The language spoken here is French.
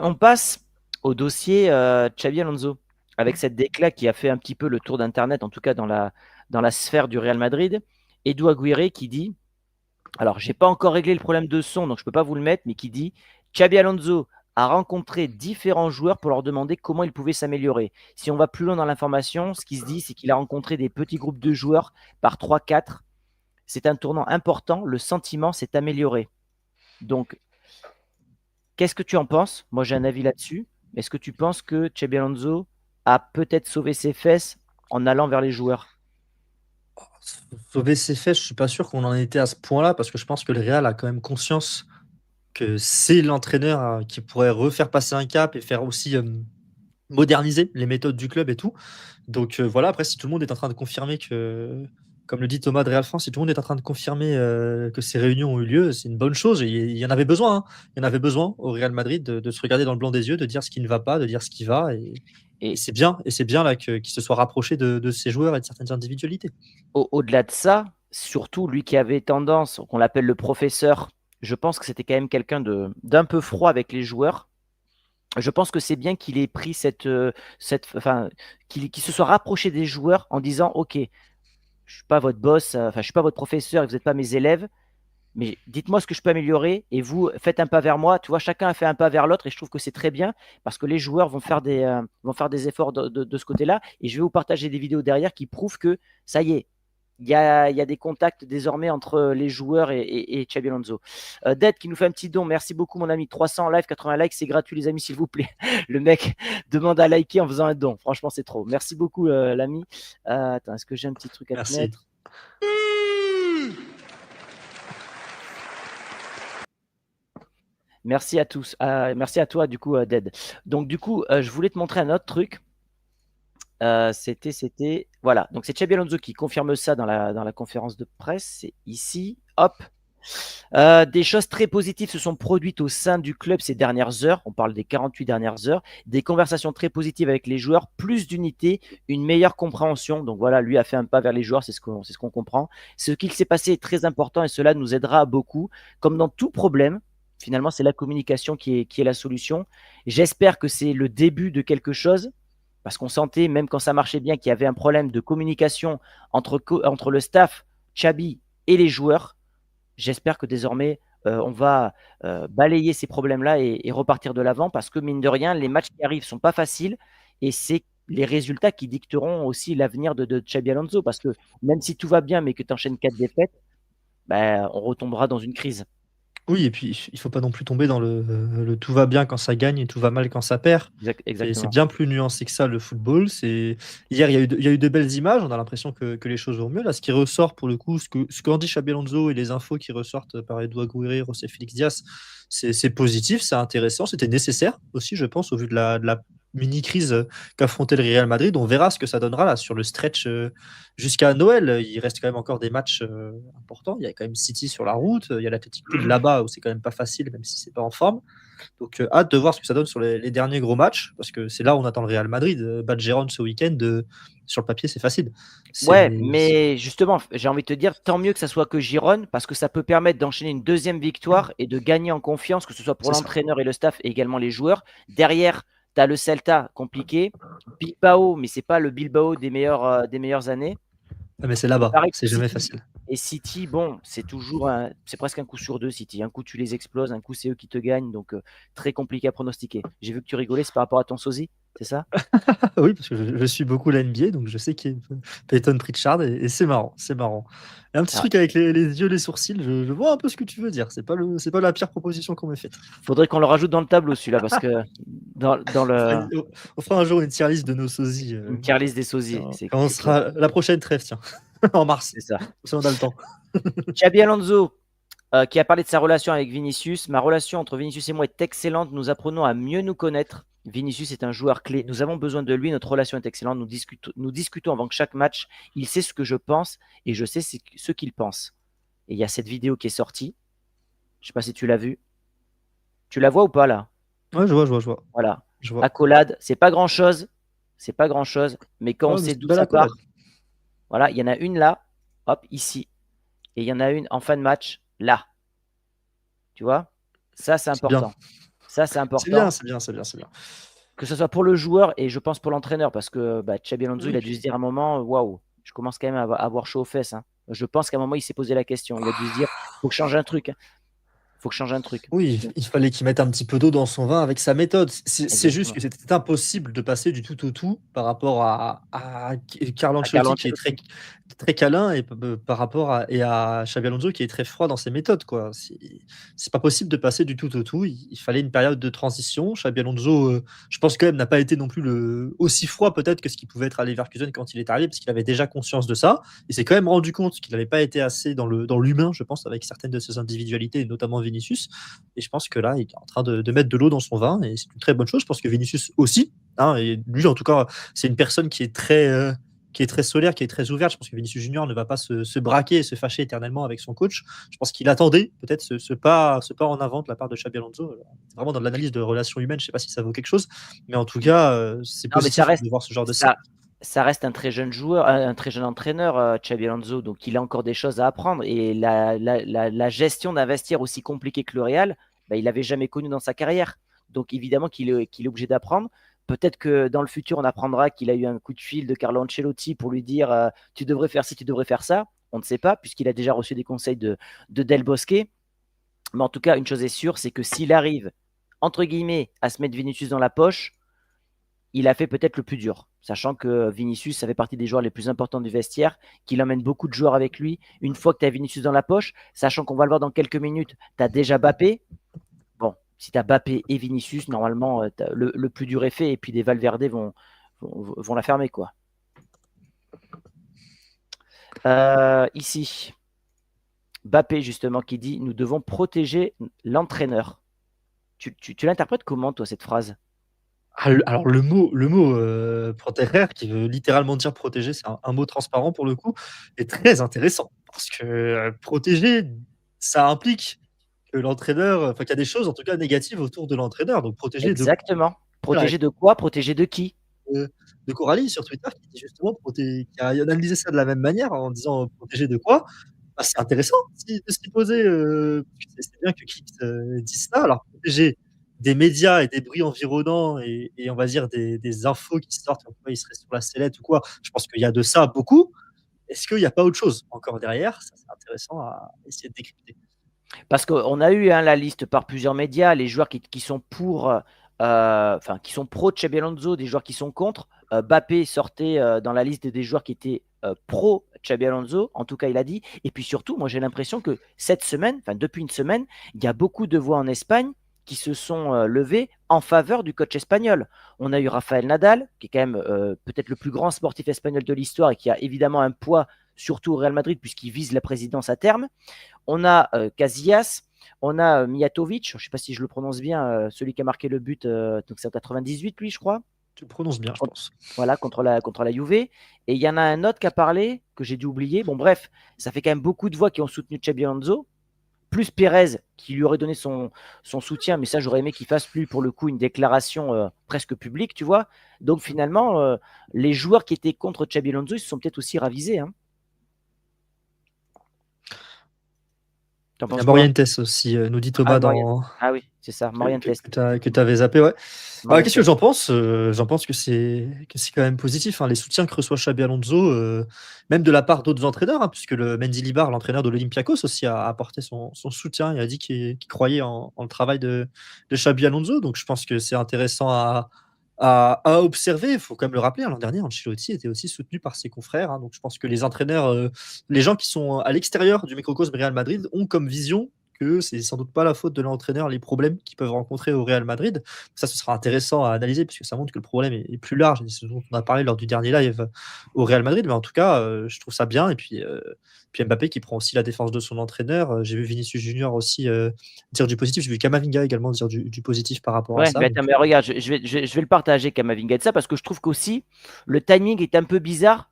On passe au dossier, Xabi Alonso, avec cette déclat qui a fait un petit peu le tour d'internet, en tout cas dans la sphère du Real Madrid. Edu Aguirre qui dit, alors j'ai pas encore réglé le problème de son, donc je peux pas vous le mettre, mais qui dit: «Xabi Alonso a rencontré différents joueurs pour leur demander comment ils pouvaient s'améliorer». Si on va plus loin dans l'information, ce qui se dit, c'est qu'il a rencontré des petits groupes de joueurs par 3-4. C'est un tournant important, le sentiment s'est amélioré. Donc qu'est-ce que tu en penses? Moi, j'ai un avis là-dessus. Est-ce que tu penses que Xabi Alonso a peut-être sauvé ses fesses en allant vers les joueurs? Sauver ses fesses, je suis pas sûr qu'on en était à ce point-là, parce que je pense que le Real a quand même conscience que c'est l'entraîneur qui pourrait refaire passer un cap et faire aussi moderniser les méthodes du club et tout. Donc voilà, après, si tout le monde est en train de confirmer que, comme le dit Thomas de Real France, si tout le monde est en train de confirmer que ces réunions ont eu lieu, c'est une bonne chose. Et il y en avait besoin, hein. Il y en avait besoin au Real Madrid de se regarder dans le blanc des yeux, de dire ce qui ne va pas, de dire ce qui va. Et Et c'est bien, et c'est bien là qu'il se soit rapproché de ces joueurs et de certaines individualités. au-delà de ça, surtout lui qui avait tendance, qu'on l'appelle le professeur, je pense que c'était quand même quelqu'un d'un peu froid avec les joueurs. Je pense que c'est bien qu'il ait pris enfin, qu'il se soit rapproché des joueurs en disant: OK, je suis pas votre boss, enfin, je suis pas votre professeur et vous n'êtes pas mes élèves, mais dites-moi ce que je peux améliorer et vous faites un pas vers moi. Tu vois, chacun a fait un pas vers l'autre et je trouve que c'est très bien parce que les joueurs vont faire des efforts de ce côté-là. Et je vais vous partager des vidéos derrière qui prouvent que ça y est, il y a des contacts désormais entre les joueurs et Xabi Alonso. Dead qui nous fait un petit don. Merci beaucoup, mon ami. 300 live, 80 likes, c'est gratuit, les amis, s'il vous plaît. Le mec demande à liker en faisant un don. Franchement, c'est trop. Merci beaucoup, l'ami. Attends, est-ce que j'ai un petit truc à te Merci. mettre? Merci à tous. Merci à toi, du coup, Dead. Donc, du coup, je voulais te montrer un autre truc. Voilà. Donc, c'est Xabi Alonso qui confirme ça dans la conférence de presse. C'est ici. Hop. Des choses très positives se sont produites au sein du club ces dernières heures. On parle des 48 dernières heures. Des conversations très positives avec les joueurs, plus d'unité, une meilleure compréhension. Donc voilà, lui a fait un pas vers les joueurs, c'est ce qu'on comprend. Ce qu'il s'est passé est très important et cela nous aidera beaucoup. Comme dans tout problème, finalement, c'est la communication qui est la solution. J'espère que c'est le début de quelque chose. Parce qu'on sentait, même quand ça marchait bien, qu'il y avait un problème de communication entre le staff, Xabi et les joueurs. J'espère que désormais, on va balayer ces problèmes-là et repartir de l'avant parce que mine de rien, les matchs qui arrivent ne sont pas faciles et c'est les résultats qui dicteront aussi l'avenir de Xabi Alonso parce que même si tout va bien mais que tu enchaînes 4 défaites, ben, on retombera dans une crise. Oui, et puis il faut pas non plus tomber dans le tout va bien quand ça gagne et tout va mal quand ça perd. C'est Exactement. bien plus nuancé que ça, le football. Hier, il y a eu de belles images, on a l'impression que les choses vont mieux. Là, ce qui ressort pour le coup, ce qu'en dit Xabi Alonso et les infos qui ressortent par Edu Aguirre, José Félix Diaz, c'est positif, c'est intéressant, c'était nécessaire aussi, je pense, au vu de la mini-crise qu'affrontait le Real Madrid. On verra ce que ça donnera là sur le stretch jusqu'à Noël. Il reste quand même encore des matchs importants. Il y a quand même City sur la route, il y a l'Atlético de là-bas où c'est quand même pas facile, même si c'est pas en forme. Donc hâte de voir ce que ça donne sur les derniers gros matchs, parce que c'est là où on attend le Real Madrid. Battre Gérone ce week-end, sur le papier, c'est facile. Ouais, C'est mais justement, j'ai envie de te dire, tant mieux que ça soit que Giron, parce que ça peut permettre d'enchaîner une deuxième victoire et de gagner en confiance, que ce soit pour c'est ça. l'entraîneur et le staff et également les joueurs. Derrière, tu as le Celta, compliqué. Bilbao, mais c'est pas le Bilbao des meilleures années. Ah, mais c'est Et là-bas, pareil c'est pour jamais City. facile. Et City, bon, c'est presque un coup sur deux, City. Un coup, tu les exploses, un coup, c'est eux qui te gagnent. Donc, très compliqué à pronostiquer. J'ai vu que tu rigolais, c'est par rapport à ton sosie, c'est ça? Oui, parce que je suis beaucoup la NBA, donc je sais qui est Peyton Pritchard, et c'est marrant, c'est marrant. Et un petit Ah, truc avec les yeux, les sourcils, je vois un peu ce que tu veux dire. C'est pas la pire proposition qu'on m'ait faite. faudrait qu'on le rajoute dans le tableau, celui-là, parce que dans Enfin, le. on fera un jour une tier list de nos sosies Une tier list des sosiers, quand on c'est clair. sera la prochaine trêve, tiens, en mars. C'est ça. Si on a le temps. Xabi Alonso, qui a parlé de sa relation avec Vinicius. Ma relation entre Vinicius et moi est excellente. Nous apprenons à mieux nous connaître. Vinicius est un joueur clé. Nous avons besoin de lui. Notre relation est excellente. Nous discutons avant chaque match. Il sait ce que je pense et je sais ce qu'il pense. Et il y a cette vidéo qui est sortie. Je ne sais pas si tu l'as vue. Tu la vois ou pas là? Ouais, je vois, je vois, je vois. Voilà. Je vois. Accolade. C'est pas grand chose. C'est pas grand chose. Mais quand on Ouais, mais sait c'est une d'où belle ça part, accolade. voilà, il y en a une là. Hop, ici. Et il y en a une en fin de match là. Tu vois? Ça, c'est C'est bien. important. Ça, c'est C'est bien, important. c'est bien, c'est bien, c'est bien. Que ce soit pour le joueur et je pense pour l'entraîneur, parce que Xabi Alonso, il Oui, a dû se dire à un moment, waouh, je commence quand même à avoir chaud aux fesses, hein. Je pense qu'à un moment, il s'est posé la question. Il a dû se dire, faut que je change un truc, hein. Faut que je change un truc. oui, Donc, il fallait qu'il mette un petit peu d'eau dans son vin avec sa méthode. C'est juste exactement. que c'était impossible de passer du tout au tout par rapport à Carlo À Carlo Ancelotti qui est Ancelotti. très câlin et par rapport à Xabi Alonso qui est très froid dans ses méthodes, quoi. C'est pas possible de passer du tout au tout. Il fallait une période de transition. Xabi Alonso, je pense quand même, n'a pas été non plus aussi froid peut-être que ce qu'il pouvait être à Leverkusen quand il est arrivé, parce qu'il avait déjà conscience de ça. Il s'est quand même rendu compte qu'il n'avait pas été assez dans l'humain, je pense, avec certaines de ses individualités, et notamment Vinicius. Et je pense que là, il est en train de mettre de l'eau dans son vin, et c'est une très bonne chose. Je pense que Vinicius aussi, hein, et lui, en tout cas, c'est une personne qui est très solaire, qui est très ouverte. Je pense que Vinicius Junior ne va pas se braquer et se fâcher éternellement avec son coach. Je pense qu'il attendait peut-être ce pas en avant de la part de Xabi Alonso. Vraiment dans l'analyse de relations humaines, je ne sais pas si ça vaut quelque chose, mais en tout cas, c'est Non, mais positif de voir ce genre de signe. ça reste un très jeune joueur, un très jeune entraîneur, Xabi Alonso, donc il a encore des choses à apprendre. Et la gestion d'un vestiaire aussi compliquée que le Real, il n'avait jamais connu dans sa carrière. Donc évidemment qu'il est obligé d'apprendre. Peut-être que dans le futur, on apprendra qu'il a eu un coup de fil de Carlo Ancelotti pour lui dire tu devrais faire ci, tu devrais faire ça. On ne sait pas, puisqu'il a déjà reçu des conseils de Del Bosque. Mais en tout cas, une chose est sûre, c'est que s'il arrive, entre guillemets, à se mettre Vinicius dans la poche, il a fait peut-être le plus dur, sachant que Vinicius, ça fait partie des joueurs les plus importants du vestiaire, qu'il emmène beaucoup de joueurs avec lui. Une fois que tu as Vinicius dans la poche, sachant qu'on va le voir dans quelques minutes, tu as déjà Bappé. Bon, si tu as Bappé et Vinicius, normalement, le plus dur est fait, et puis des Valverde vont la fermer, quoi. Ici, Bappé, justement, qui dit « Nous devons protéger l'entraîneur ». Tu l'interprètes comment, toi, cette phrase? Alors le mot proteger, qui veut littéralement dire protéger, c'est un mot transparent pour le coup, est très intéressant. Parce que protéger, ça implique que l'entraîneur, enfin qu'il y a des choses en tout cas négatives autour de l'entraîneur. Donc protéger de quoi? Exactement. Protéger de quoi? Protéger de qui? de, de Coralie sur Twitter qui dit justement qui a analysé ça de la même manière en disant protéger de quoi? Bah, c'est intéressant de s'y poser. C'est bien que Kix dise ça. Alors, protéger des médias et des bruits environnants et on va dire des infos qui sortent comme quoi il serait sur la sellette ou quoi, je pense qu'il y a de ça beaucoup. Est-ce qu'il n'y a pas autre chose encore derrière? Ça, c'est intéressant à essayer de décrypter. Parce qu'on a eu la liste par plusieurs médias, les joueurs qui sont qui sont pro Xabi Alonso, des joueurs qui sont contre. Bappé sortait dans la liste des joueurs qui étaient pro Xabi Alonso, en tout cas il a dit. Et puis surtout, moi j'ai l'impression que cette semaine, depuis une semaine, il y a beaucoup de voix en Espagne qui se sont levées en faveur du coach espagnol. On a eu Rafael Nadal, qui est quand même peut-être le plus grand sportif espagnol de l'histoire et qui a évidemment un poids, surtout au Real Madrid, puisqu'il vise la présidence à terme. On a Casillas, on a Mijatovic, je ne sais pas si je le prononce bien, celui qui a marqué le but, donc c'est en 98, lui, je crois. Tu le prononces bien, je pense. Voilà, contre la Juve. Et il y en a un autre qui a parlé, que j'ai dû oublier. Bon, bref, ça fait quand même beaucoup de voix qui ont soutenu Xabi Alonso, plus Pérez qui lui aurait donné son soutien, mais ça, j'aurais aimé qu'il fasse plus, pour le coup, une déclaration presque publique, tu vois. Donc finalement, les joueurs qui étaient contre Xabi Alonso, ils se sont peut-être aussi ravisés, hein. T'en Il y a penses quoi? Morientes aussi, nous dit Ah, Thomas Ah oui, c'est ça, Morientes. que tu avais zappé, ouais. Qu'est-ce que Morientes. j'en pense? J'en pense que c'est quand même positif, hein, les soutiens que reçoit Xabi Alonso, même de la part d'autres entraîneurs, hein, puisque le Mendilibar, l'entraîneur de l'Olympiakos aussi, a apporté son soutien. Il a dit qu'il croyait en le travail de Xabi Alonso. Donc je pense que c'est intéressant à observer. Il faut quand même le rappeler, hein, l'an dernier, Ancelotti était aussi soutenu par ses confrères, hein. Donc je pense que les entraîneurs, les gens qui sont à l'extérieur du microcosme Real Madrid ont comme vision que c'est sans doute pas la faute de l'entraîneur, les problèmes qu'ils peuvent rencontrer au Real Madrid. Ça, ce sera intéressant à analyser puisque ça montre que le problème est plus large. Et c'est ce dont on a parlé lors du dernier live au Real Madrid. Mais en tout cas, je trouve ça bien. Et puis Mbappé qui prend aussi la défense de son entraîneur. J'ai vu Vinicius Junior aussi dire du positif. J'ai vu Camavinga également dire du positif par rapport à Ouais, ça. mais regarde, je vais le partager, Kamavinga, de ça, parce que je trouve qu'aussi, le timing est un peu bizarre